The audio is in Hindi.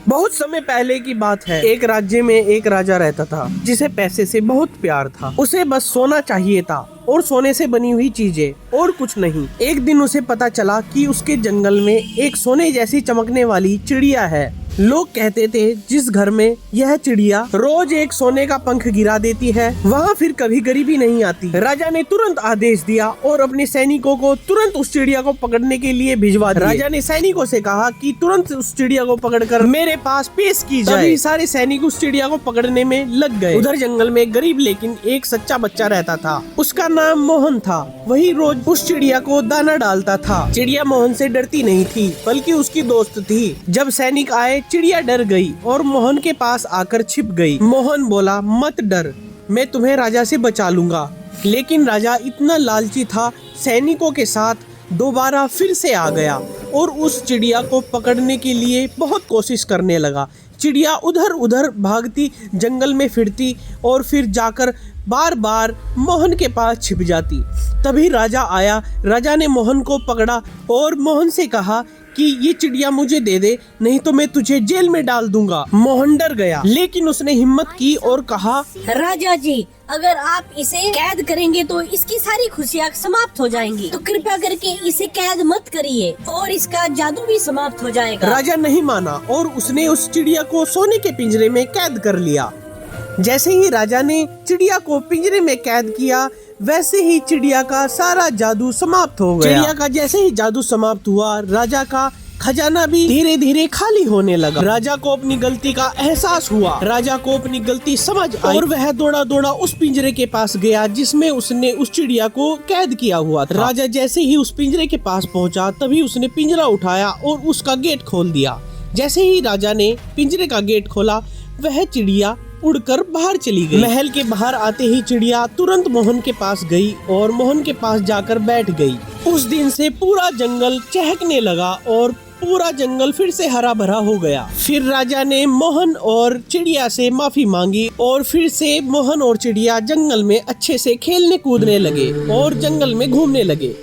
बहुत समय पहले की बात है। एक राज्य में एक राजा रहता था जिसे पैसे से बहुत प्यार था। उसे बस सोना चाहिए था और सोने से बनी हुई चीजें और कुछ नहीं। एक दिन उसे पता चला कि उसके जंगल में एक सोने जैसी चमकने वाली चिड़िया है। लोग कहते थे जिस घर में यह चिड़िया रोज एक सोने का पंख गिरा देती है वहाँ फिर कभी गरीबी नहीं आती। राजा ने तुरंत आदेश दिया और अपने सैनिकों को तुरंत उस चिड़िया को पकड़ने के लिए भिजवा दिया। राजा ने सैनिकों से कहा कि तुरंत उस चिड़िया को पकड़कर मेरे पास पेश की जाए। तभी सारे सैनिक उस चिड़िया को पकड़ने में लग गए। उधर जंगल में गरीब लेकिन एक सच्चा बच्चा रहता था। उसका नाम मोहन था। वही रोज उस चिड़िया को दाना डालता था। चिड़िया मोहन से डरती नहीं थी बल्कि उसकी दोस्त थी। जब सैनिक आए चिड़िया डर गई और मोहन के पास आकर छिप गई। मोहन बोला, मत डर, मैं तुम्हें राजा से बचा लूंगा। लेकिन राजा इतना लालची था, सैनिकों के साथ दोबारा फिर से आ गया और उस चिड़िया को पकड़ने के लिए बहुत कोशिश करने लगा। चिड़िया उधर उधर भागती, जंगल में फिरती और फिर जाकर बार बार मोहन के पास छिप जाती। तभी राजा आया। राजा ने मोहन को पकड़ा और मोहन से कहा कि ये चिड़िया मुझे दे दे, नहीं तो मैं तुझे जेल में डाल दूंगा। मोहन डर गया लेकिन उसने हिम्मत की और कहा, राजा जी, अगर आप इसे कैद करेंगे तो इसकी सारी खुशियाँ समाप्त हो जाएंगी, तो कृपया करके इसे कैद मत करिए और इसका जादू भी समाप्त हो जाएगा। राजा नहीं माना और उसने उस चिड़िया को सोने के पिंजरे में कैद कर लिया। जैसे ही राजा ने चिड़िया को पिंजरे में कैद किया वैसे ही चिड़िया का सारा जादू समाप्त हो गया। चिड़िया का जैसे ही जादू समाप्त हुआ राजा का खजाना भी धीरे धीरे खाली होने लगा। राजा को अपनी गलती का एहसास हुआ। राजा को अपनी गलती समझ आई और वह दौड़ा दौड़ा उस पिंजरे के पास गया जिसमें उसने उस चिड़िया को कैद किया हुआ था। राजा जैसे ही उस पिंजरे के पास पहुंचा तभी उसने पिंजरा उठाया और उसका गेट खोल दिया। जैसे ही राजा ने पिंजरे का गेट खोला वह चिड़िया उड़कर बाहर चली गई। महल के बाहर आते ही चिड़िया तुरंत मोहन के पास गई और मोहन के पास जाकर बैठ गई। उस दिन से पूरा जंगल चहकने लगा और पूरा जंगल फिर से हरा भरा हो गया। फिर राजा ने मोहन और चिड़िया से माफी मांगी और फिर से मोहन और चिड़िया जंगल में अच्छे से खेलने कूदने लगे और जंगल में घूमने लगे।